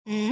Assalamualaikum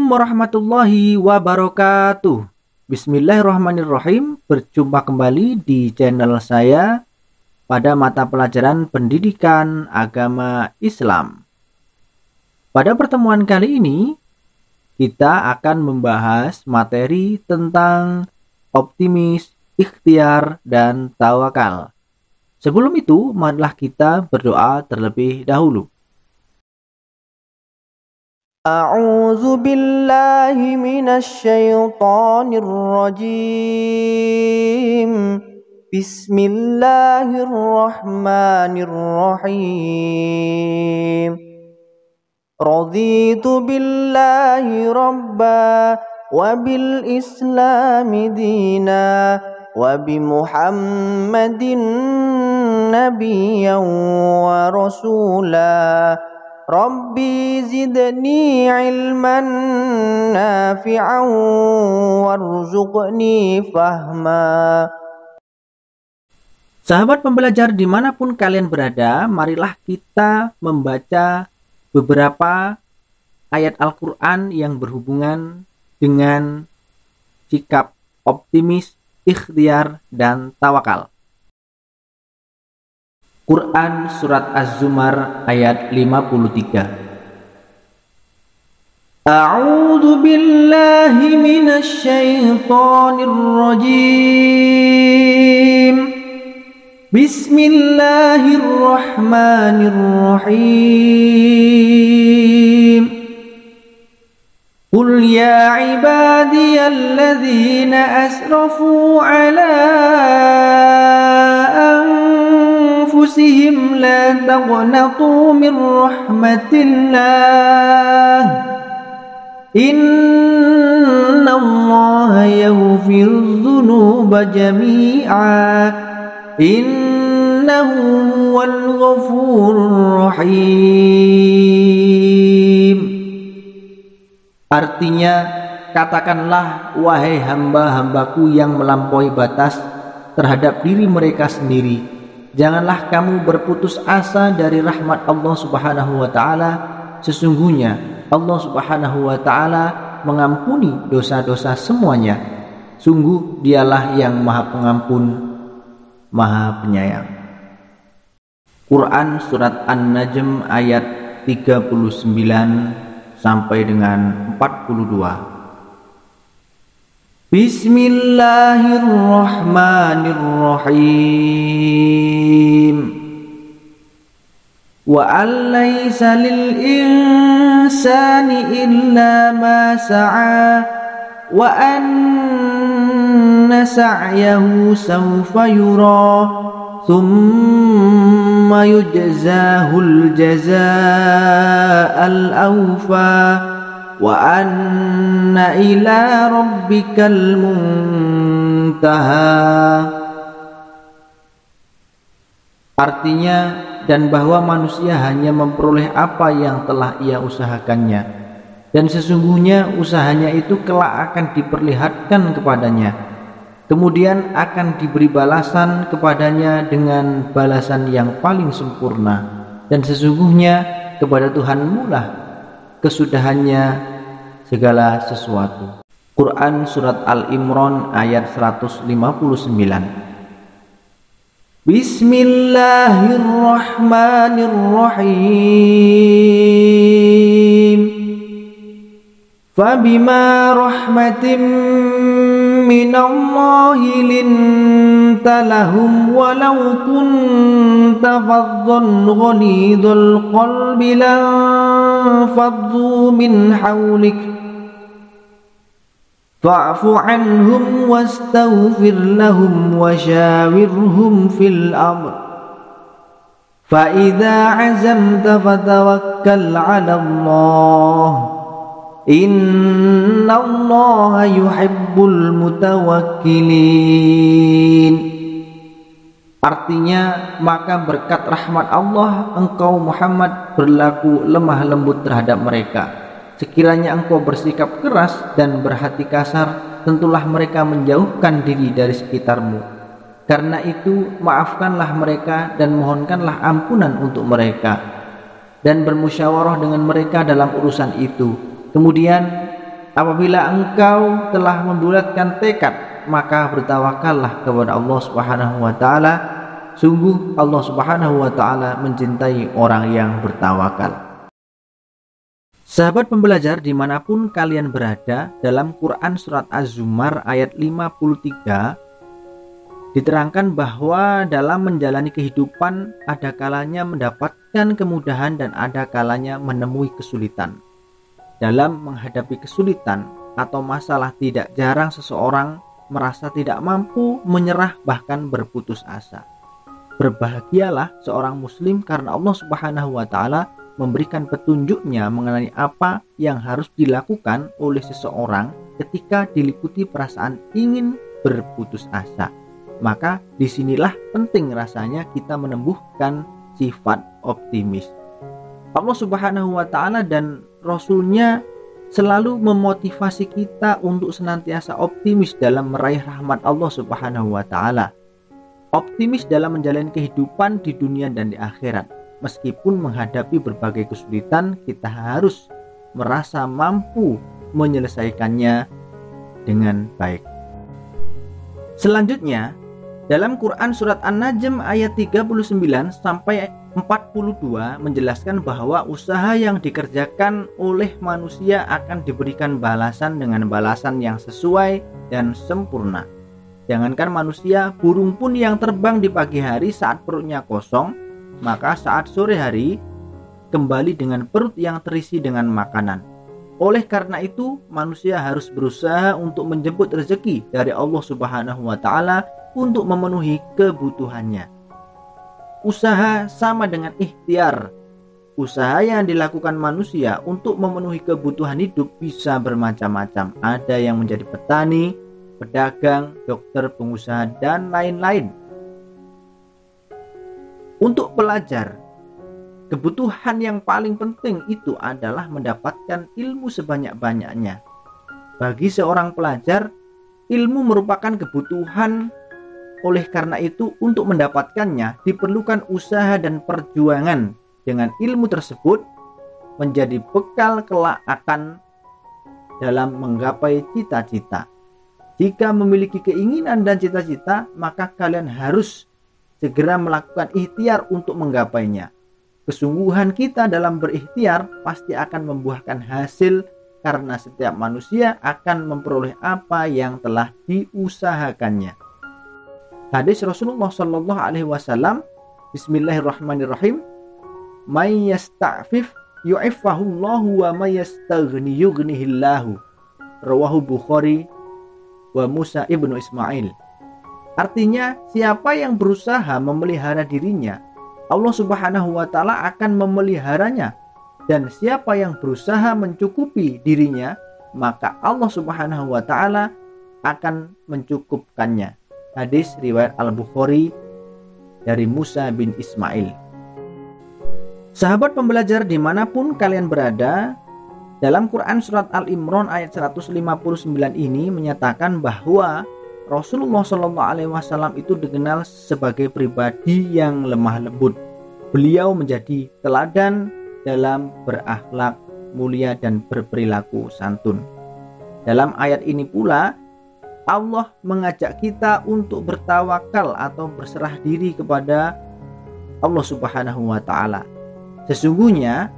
warahmatullahi wabarakatuh. Bismillahirrahmanirrahim. Berjumpa kembali di channel saya pada mata pelajaran Pendidikan Agama Islam. Pada pertemuan kali ini kita akan membahas materi tentang optimis, ikhtiar, dan tawakal. Sebelum itu, marilah kita berdoa terlebih dahulu. أعوذ بالله من الشيطان الرجيم بسم الله الرحمن الرحيم رضيت بالله ربا وبالإسلام دينا وبمحمد نبيا ورسولا Rabbi zidni ilman nafi'an warzuqni fahma. Sahabat pembelajar dimanapun kalian berada, marilah kita membaca beberapa ayat Al-Quran yang berhubungan dengan sikap optimis, ikhtiar, dan tawakal. Quran Surat Az-Zumar ayat 53. A'udzu billahi minasy syaithanir rajim. Bismillahirrahmanirrahim. Qul ya ibadiyalladzina asrafu ala أنفسهم لا تقنطوا من رحمة الله إن الله يغفر الذنوب جميعا إنه هو الغفور الرحيم. Artinya, katakanlah wahai hamba-hambaku yang melampaui batas terhadap diri mereka sendiri, janganlah kamu berputus asa dari rahmat Allah Subhanahu wa Ta'ala. Sesungguhnya Allah Subhanahu wa Ta'ala mengampuni dosa-dosa semuanya. Sungguh Dialah yang Maha Pengampun, Maha Penyayang. Quran Surat An-Najm ayat 39 sampai dengan 42. Bismillahirrahmanirrahim. Wa an laysa lil insani illa ma sa'a wa anna sa'yahu sawfa yura thumma yujzahul jazaa'al awfa wa anna ila rabbikal muntaha. Artinya, dan bahwa manusia hanya memperoleh apa yang telah ia usahakannya, dan sesungguhnya usahanya itu kelak akan diperlihatkan kepadanya, kemudian akan diberi balasan kepadanya dengan balasan yang paling sempurna, dan sesungguhnya kepada Tuhanmu lah kesudahannya segala sesuatu. Quran Surat Al-Imran ayat 159. Bismillahirrahmanirrahim. Fabima rahmatin minallahi linta lahum walau kunta faddan ghalidhal qalbi lanfaddu min hawlik fa'fu anhum wastaghfir lahum washawirhum fil amr fa idza azamta fatawakkal 'ala Allah innallaha yuhibbul mutawakkilin. Artinya, maka berkat rahmat Allah engkau Muhammad berlaku lemah lembut terhadap mereka. Sekiranya engkau bersikap keras dan berhati kasar, tentulah mereka menjauhkan diri dari sekitarmu. Karena itu, maafkanlah mereka dan mohonkanlah ampunan untuk mereka, dan bermusyawarah dengan mereka dalam urusan itu. Kemudian, apabila engkau telah membulatkan tekad, maka bertawakallah kepada Allah Subhanahu wa taala. Sungguh Allah Subhanahu wa taala mencintai orang yang bertawakal. Sahabat pembelajar dimanapun kalian berada, dalam Quran Surat Az-Zumar ayat 53 diterangkan bahwa dalam menjalani kehidupan ada kalanya mendapatkan kemudahan dan ada kalanya menemui kesulitan. Dalam menghadapi kesulitan atau masalah, tidak jarang seseorang merasa tidak mampu, menyerah, bahkan berputus asa. Berbahagialah seorang muslim karena Allah Subhanahu wa taala memberikan petunjuknya mengenai apa yang harus dilakukan oleh seseorang ketika diliputi perasaan ingin berputus asa. Maka disinilah penting rasanya kita menumbuhkan sifat optimis. Allah Subhanahu wa taala dan Rasul-Nya selalu memotivasi kita untuk senantiasa optimis dalam meraih rahmat Allah Subhanahu wa taala. Optimis dalam menjalani kehidupan di dunia dan di akhirat. Meskipun menghadapi berbagai kesulitan, kita harus merasa mampu menyelesaikannya dengan baik. Selanjutnya, dalam Quran Surat An-Najm ayat 39 sampai 42 menjelaskan bahwa usaha yang dikerjakan oleh manusia akan diberikan balasan dengan balasan yang sesuai dan sempurna. Jangankan manusia, burung pun yang terbang di pagi hari saat perutnya kosong, maka saat sore hari kembali dengan perut yang terisi dengan makanan. Oleh karena itu, manusia harus berusaha untuk menjemput rezeki dari Allah Subhanahu wa taala untuk memenuhi kebutuhannya. Usaha sama dengan ikhtiar. Usaha yang dilakukan manusia untuk memenuhi kebutuhan hidup bisa bermacam-macam. Ada yang menjadi petani, pedagang, dokter, pengusaha, dan lain-lain. Untuk pelajar, kebutuhan yang paling penting itu adalah mendapatkan ilmu sebanyak-banyaknya. Bagi seorang pelajar, ilmu merupakan kebutuhan. Oleh karena itu, untuk mendapatkannya diperlukan usaha dan perjuangan. Dengan ilmu tersebut menjadi bekal kelak akan dalam menggapai cita-cita. Jika memiliki keinginan dan cita-cita, maka kalian harus segera melakukan ikhtiar untuk menggapainya. Kesungguhan kita dalam berikhtiar pasti akan membuahkan hasil, karena setiap manusia akan memperoleh apa yang telah diusahakannya. Hadis Rasulullah sallallahu alaihi wasallam, Bismillahirrahmanirrahim, "May yasta'fif yu'iffahullahu wa may yastaghni yughnihillahu." Rawahu Bukhari wa Musa ibnu Ismail. Artinya, siapa yang berusaha memelihara dirinya, Allah Subhanahu wa taala akan memeliharanya, dan siapa yang berusaha mencukupi dirinya, maka Allah Subhanahu wa taala akan mencukupkannya. Hadis riwayat Al-Bukhari dari Musa bin Ismail. Sahabat pembelajar dimanapun kalian berada, dalam Quran Surat Al-Imran ayat 159 ini menyatakan bahwa Rasulullah SAW itu dikenal sebagai pribadi yang lemah lembut. Beliau menjadi teladan dalam berakhlak mulia dan berperilaku santun. Dalam ayat ini pula Allah mengajak kita untuk bertawakal atau berserah diri kepada Allah Subhanahu wa taala. Sesungguhnya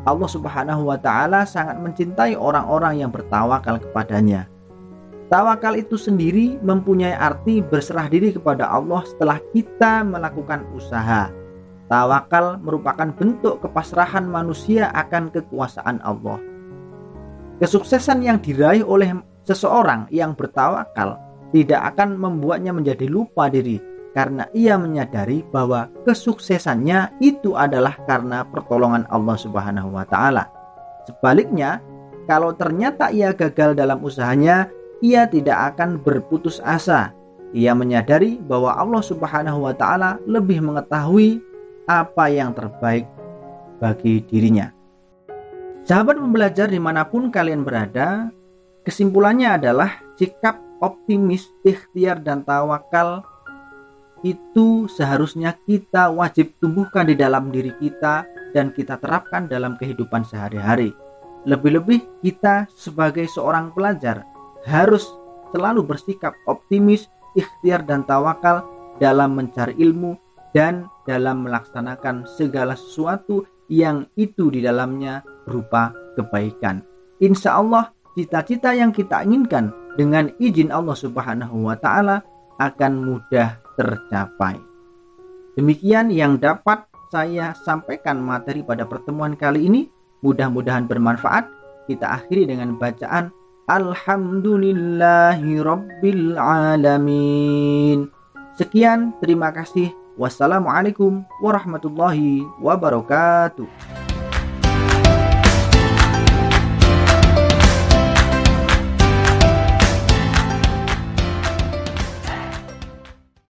Allah Subhanahu wa taala sangat mencintai orang-orang yang bertawakal kepadanya. Tawakal itu sendiri mempunyai arti berserah diri kepada Allah setelah kita melakukan usaha. Tawakal merupakan bentuk kepasrahan manusia akan kekuasaan Allah. Kesuksesan yang diraih oleh seseorang yang bertawakal tidak akan membuatnya menjadi lupa diri, karena ia menyadari bahwa kesuksesannya itu adalah karena pertolongan Allah Subhanahu wa taala. Sebaliknya, kalau ternyata ia gagal dalam usahanya, ia tidak akan berputus asa. Ia menyadari bahwa Allah Subhanahu wa taala lebih mengetahui apa yang terbaik bagi dirinya. Sahabat pembelajar dimanapun kalian berada, kesimpulannya adalah sikap optimis, ikhtiar dan tawakal itu seharusnya kita wajib tumbuhkan di dalam diri kita dan kita terapkan dalam kehidupan sehari-hari. Lebih-lebih kita sebagai seorang pelajar harus selalu bersikap optimis, ikhtiar dan tawakal dalam mencari ilmu dan dalam melaksanakan segala sesuatu yang itu di dalamnya berupa kebaikan. Insya Allah cita-cita yang kita inginkan dengan izin Allah Subhanahu wa Ta'ala akan mudah tercapai. Demikian yang dapat saya sampaikan materi pada pertemuan kali ini. Mudah-mudahan bermanfaat. Kita akhiri dengan bacaan Alhamdulillahi Rabbil Alamin. Sekian, terima kasih. Wassalamualaikum warahmatullahi wabarakatuh.